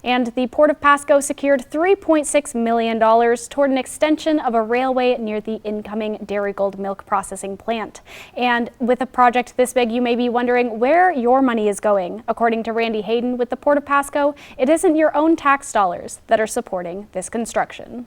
And the Port of Pasco secured $3.6 million toward an extension of a railway near the incoming Darigold milk processing plant. And with a project this big, you may be wondering where your money is going. According to Randy Hayden with the Port of Pasco, it isn't your own tax dollars that are supporting this construction.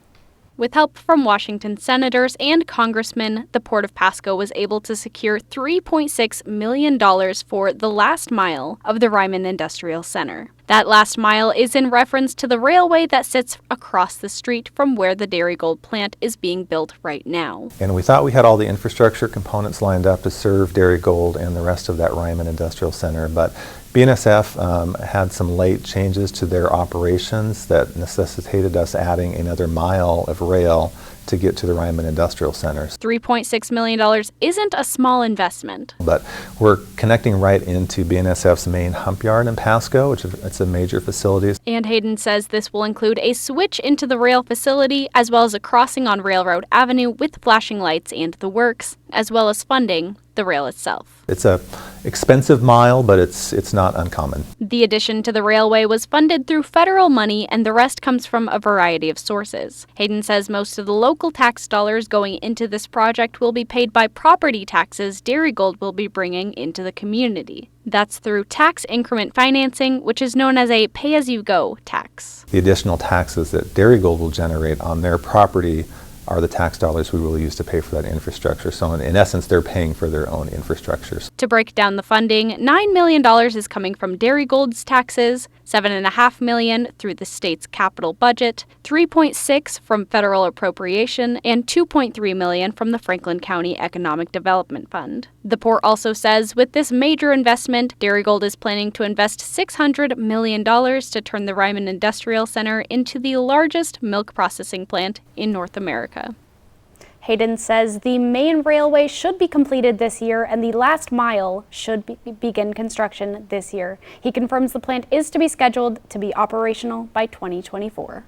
With help from Washington senators and congressmen, the Port of Pasco was able to secure $3.6 million for the last mile of the Ryman Industrial Center. That last mile is in reference to the railway that sits across the street from where the Darigold plant is being built right now. And we thought we had all the infrastructure components lined up to serve Darigold and the rest of that Ryman Industrial Center, but BNSF had some late changes to their operations that necessitated us adding another mile of rail to get to the Ryman Industrial Center. $3.6 million isn't a small investment. But we're connecting right into BNSF's main hump yard in Pasco, which it's a major facility. And Hayden says this will include a switch into the rail facility, as well as a crossing on Railroad Avenue with flashing lights and the works, as well as funding the rail itself. It's a expensive mile, but it's not uncommon. The addition to the railway was funded through federal money, and the rest comes from a variety of sources. Hayden says most of the local tax dollars going into this project will be paid by property taxes Darigold will be bringing into the community. That's through tax increment financing, which is known as a pay-as-you-go tax. The additional taxes that Darigold will generate on their property are the tax dollars we will use to pay for that infrastructure. So in essence, they're paying for their own infrastructures. To break down the funding, $9 million is coming from Darigold's taxes, $7.5 million through the state's capital budget, $3.6 from federal appropriation, and $2.3 million from the Franklin County Economic Development Fund. The port also says with this major investment, Darigold is planning to invest $600 million to turn the Ryman Industrial Center into the largest milk processing plant in North America. Hayden says the main railway should be completed this year and the last mile should begin construction this year. He confirms the plant is to be scheduled to be operational by 2024.